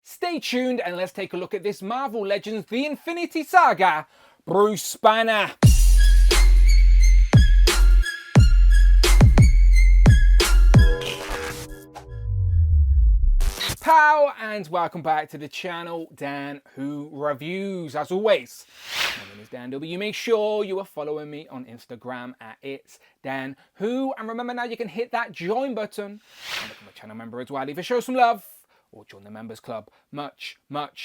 Stay tuned and let's take a look at this Marvel Legends The Infinity Saga, Bruce Banner. Pow, and welcome back to the channel, Dan Who Reviews. As always, my name is Dan W. Make sure you are following me on Instagram at It's Dan Who. And remember now you can hit that join button and become a channel member as well. Either show some love or join the members club. Much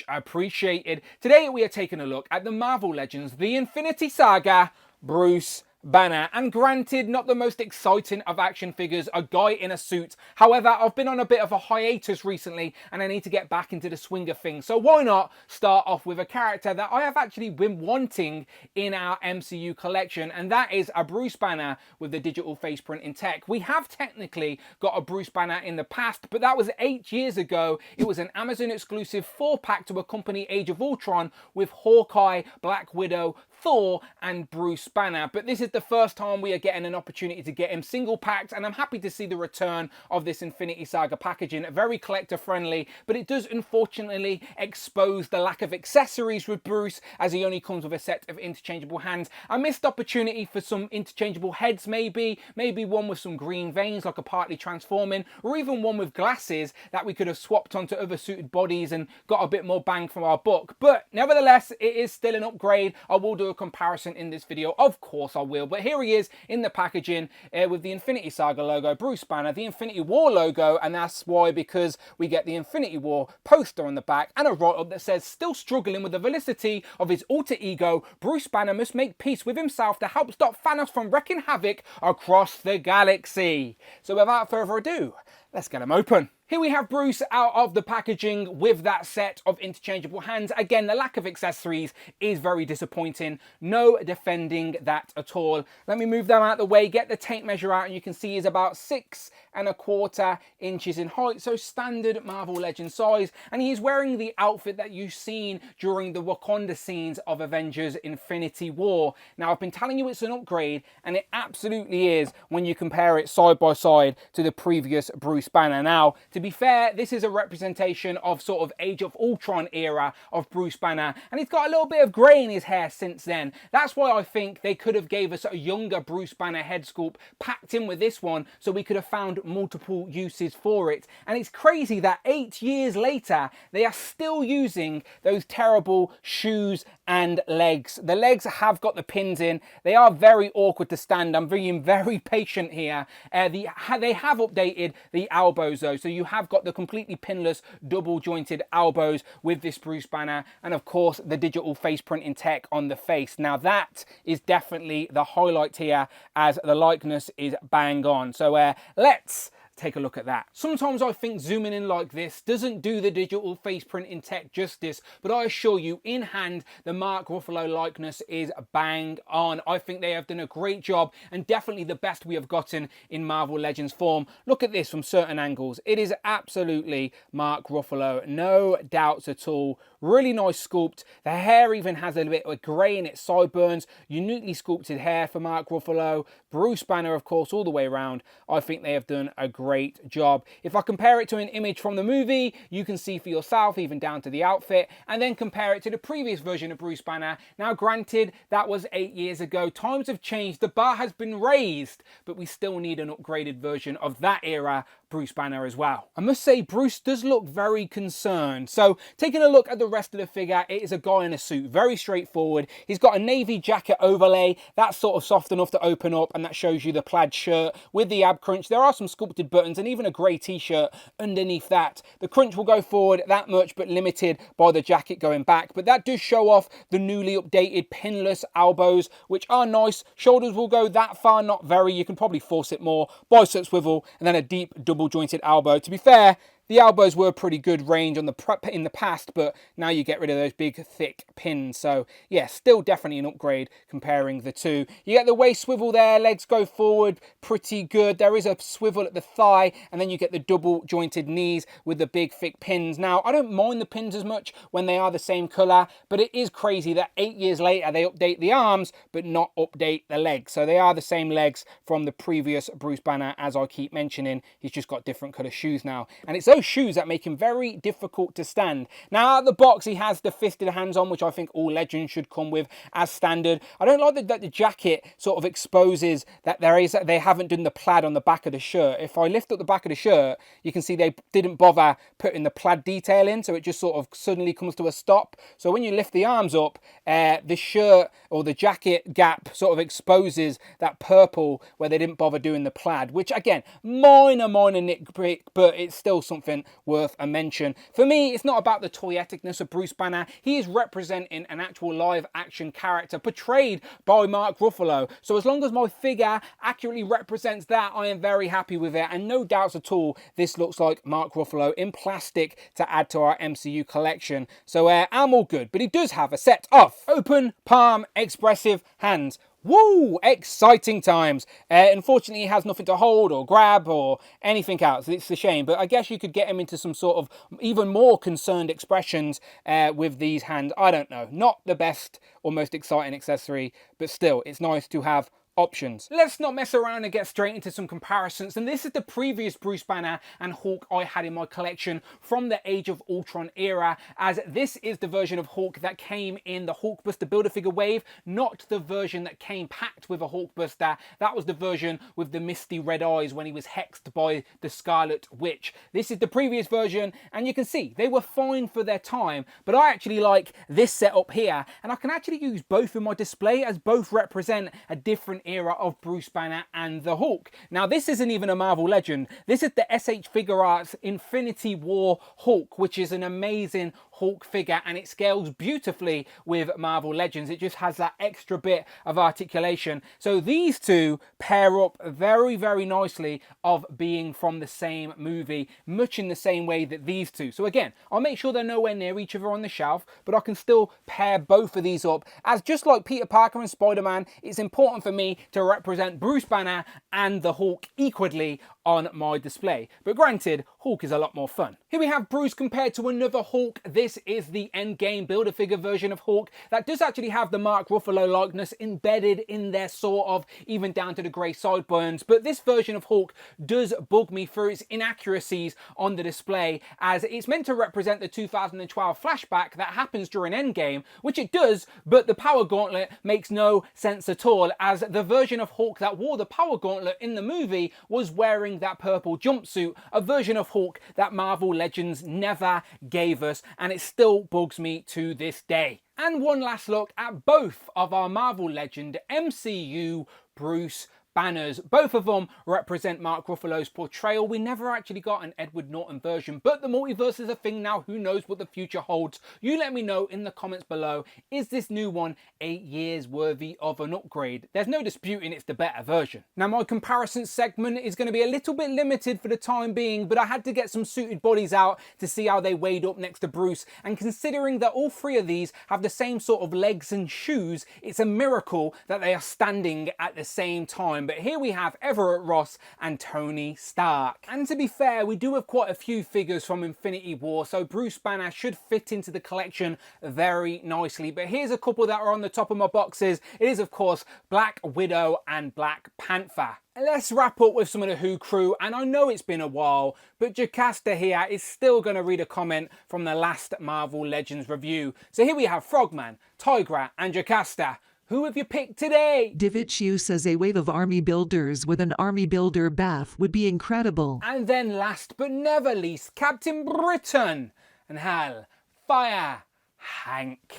appreciated. Today we are taking a look at the Marvel Legends The Infinity Saga, Bruce Banner. And granted, not the most exciting of action figures, a guy in a suit. However, I've been on a bit of a hiatus recently and I need to get back into the swing of things. So why not start off with a character that I have actually been wanting in our MCU collection, and that is a Bruce Banner with the digital face printing tech. We have technically got a Bruce Banner in the past, but that was 8 years ago. It was an Amazon exclusive 4-pack to accompany Age of Ultron with Hawkeye, Black Widow, Thor and Bruce Banner. But this is the first time we are getting an opportunity to get him single packed, and I'm happy to see the return of this Infinity Saga packaging. Very collector friendly, but it does unfortunately expose the lack of accessories with Bruce, as he only comes with a set of interchangeable hands. A missed opportunity for some interchangeable heads, maybe one with some green veins like a partly transforming, or even one with glasses that we could have swapped onto other suited bodies and got a bit more bang from our buck. But nevertheless, it is still an upgrade. I will do a comparison in this video, of course I will, but here he is in the packaging with the Infinity Saga logo, Bruce Banner, the Infinity War logo, and that's why, because we get the Infinity War poster on the back and a write-up that says, still struggling with the velocity of his alter ego, Bruce Banner must make peace with himself to help stop Thanos from wreaking havoc across the galaxy. So without further ado, let's get him open. Here we have Bruce out of the packaging with that set of interchangeable hands. Again, the lack of accessories is very disappointing. No defending that at all. Let me move them out of the way, get the tape measure out, and you can see he's about 6¼ inches in height. So standard Marvel Legends size. And he's wearing the outfit that you've seen during the Wakanda scenes of Avengers Infinity War. Now, I've been telling you it's an upgrade, and it absolutely is when you compare it side by side to the previous Bruce Banner. Now, to be fair, this is a representation of sort of Age of Ultron era of Bruce Banner, and he's got a little bit of grey in his hair since then. That's why I think they could have gave us a younger Bruce Banner head sculpt packed in with this one, so we could have found multiple uses for it. And it's crazy that 8 years later, they are still using those terrible shoes and legs. The legs have got the pins in. They are very awkward to stand. I'm being very patient here. They have updated the elbows though, so you have got the completely pinless double jointed elbows with this Bruce Banner, and of course the digital face printing tech on the face. Now that is definitely the highlight here, as the likeness is bang on. So let's take a look at that. Sometimes I think zooming in like this doesn't do the digital face printing tech justice, but I assure you, in hand, the Mark Ruffalo likeness is bang on. I think they have done a great job, and definitely the best we have gotten in Marvel Legends form. Look at this from certain angles. It is absolutely Mark Ruffalo, no doubts at all. Really nice sculpt. The hair even has a bit of grey in its sideburns. Uniquely sculpted hair for Mark Ruffalo. Bruce Banner, of course, all the way around. I think they have done a great job. If I compare it to an image from the movie, you can see for yourself, even down to the outfit, and then compare it to the previous version of Bruce Banner. Now, granted, that was 8 years ago. Times have changed. The bar has been raised, but we still need an upgraded version of that era Bruce Banner as well. I must say, Bruce does look very concerned. So, taking a look at the rest of the figure, it is a guy in a suit. Very straightforward. He's got a navy jacket overlay. That's sort of soft enough to open up, and that shows you the plaid shirt with the ab crunch. There are some sculpted buttons and even a grey t-shirt underneath that. The crunch will go forward that much, but limited by the jacket going back. But that does show off the newly updated pinless elbows, which are nice. Shoulders will go that far, not very. You can probably force it more. Bicep swivel, and then a deep double jointed elbow. To be fair, the elbows were pretty good range on in the past, but now you get rid of those big, thick pins. So, yeah, still definitely an upgrade comparing the two. You get the waist swivel there, legs go forward, pretty good. There is a swivel at the thigh, and then you get the double jointed knees with the big, thick pins. Now, I don't mind the pins as much when they are the same colour, but it is crazy that 8 years later they update the arms, but not update the legs. So they are the same legs from the previous Bruce Banner, as I keep mentioning. He's just got different colour shoes now. And it's those shoes that make him very difficult to stand. Now, out of the box, he has the fisted hands on, which I think all Legends should come with as standard. I don't like that the jacket sort of exposes that they haven't done the plaid on the back of the shirt. If I lift up the back of the shirt, you can see they didn't bother putting the plaid detail in, so it just sort of suddenly comes to a stop. So when you lift the arms up, the shirt or the jacket gap sort of exposes that purple where they didn't bother doing the plaid, which again, minor nitpick, but it's still something worth a mention. For me, it's not about the toyeticness of Bruce Banner. He is representing an actual live action character portrayed by Mark Ruffalo. So as long as my figure accurately represents that, I am very happy with it. And no doubts at all, this looks like Mark Ruffalo in plastic to add to our MCU collection. So I'm all good. But he does have a set of open palm expressive hands. Woo! Exciting times. Unfortunately, he has nothing to hold or grab or anything else. It's a shame, but I guess you could get him into some sort of even more concerned expressions with these hands. I don't know. Not the best or most exciting accessory, but still, it's nice to have options. Let's not mess around and get straight into some comparisons. And this is the previous Bruce Banner and Hulk I had in my collection from the Age of Ultron era, as this is the version of Hulk that came in the Hulkbuster Build-A-Figure wave, not the version that came packed with a Hulkbuster. That was the version with the misty red eyes when he was hexed by the Scarlet Witch. This is the previous version, and you can see they were fine for their time, but I actually like this setup here, and I can actually use both in my display as both represent a different era of Bruce Banner and the Hulk. Now, this isn't even a Marvel Legend. This is the SH Figure Arts Infinity War Hulk, which is an amazing Hulk figure, and it scales beautifully with Marvel Legends. It just has that extra bit of articulation. So these two pair up very, very nicely of being from the same movie, much in the same way that these two. So again, I'll make sure they're nowhere near each other on the shelf, but I can still pair both of these up, as just like Peter Parker and Spider-Man, it's important for me to represent Bruce Banner and the Hulk equally on my display. But granted, Hulk is a lot more fun. Here we have Bruce compared to another Hulk. This is the Endgame Build-A-Figure version of Hulk that does actually have the Mark Ruffalo likeness embedded in there, sort of, even down to the grey sideburns. But this version of Hulk does bug me for its inaccuracies on the display, as it's meant to represent the 2012 flashback that happens during Endgame, which it does, but the Power Gauntlet makes no sense at all, as the version of Hulk that wore the Power Gauntlet in the movie was wearing that purple jumpsuit, a version of Hulk that Marvel Legends never gave us, and it still bugs me to this day. And one last look at both of our Marvel Legend MCU Bruce Banners. Both of them represent Mark Ruffalo's portrayal. We never actually got an Edward Norton version, but the multiverse is a thing now. Who knows what the future holds? You let me know in the comments below. Is this new one 8 years worthy of an upgrade? There's no disputing it's the better version. Now, my comparison segment is going to be a little bit limited for the time being, but I had to get some suited bodies out to see how they weighed up next to Bruce. And considering that all three of these have the same sort of legs and shoes, it's a miracle that they are standing at the same time. But here we have Everett Ross and Tony Stark. And to be fair, we do have quite a few figures from Infinity War, so Bruce Banner should fit into the collection very nicely. But here's a couple that are on the top of my boxes. It is, of course, Black Widow and Black Panther. Let's wrap up with some of the Who crew, and I know it's been a while, but Jocasta here is still going to read a comment from the last Marvel Legends review. So here we have Frogman, Tigra, and Jocasta. Who have you picked today? Divichu says a wave of army builders with an army builder bath would be incredible. And then last but never least, Captain Britain and Hal Fire Hank.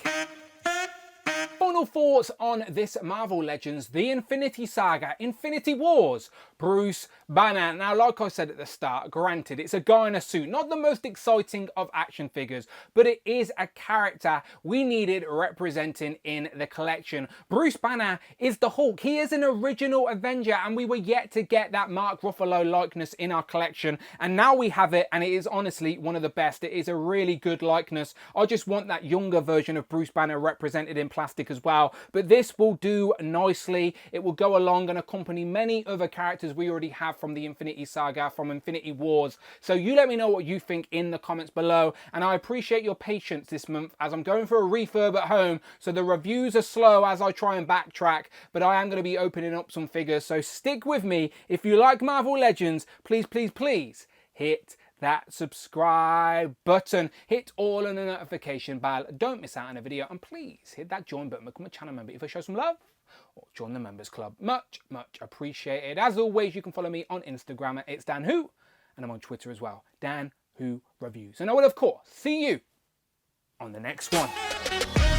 Final thoughts on this Marvel Legends, the Infinity Saga, Infinity Wars, Bruce Banner. Now, like I said at the start, granted, it's a guy in a suit, not the most exciting of action figures, but it is a character we needed representing in the collection. Bruce Banner is the Hulk. He is an original Avenger, and we were yet to get that Mark Ruffalo likeness in our collection, and now we have it, and it is honestly one of the best. It is a really good likeness. I just want that younger version of Bruce Banner represented in plastic as well, but this will do nicely. It will go along and accompany many other characters we already have from the Infinity Saga, from Infinity Wars. So you let me know what you think in the comments below, and I appreciate your patience this month as I'm going for a refurb at home, so the reviews are slow as I try and backtrack, but I am going to be opening up some figures, so stick with me. If you like Marvel Legends, please, please, please hit that subscribe button. Hit all on the notification bell. Don't miss out on a video. And please hit that join button. Become a channel member if you show some love. Or join the members club. Much, much appreciated. As always, you can follow me on Instagram at It's Dan Who. And I'm on Twitter as well. Dan Who Reviews. And I will, of course, see you on the next one.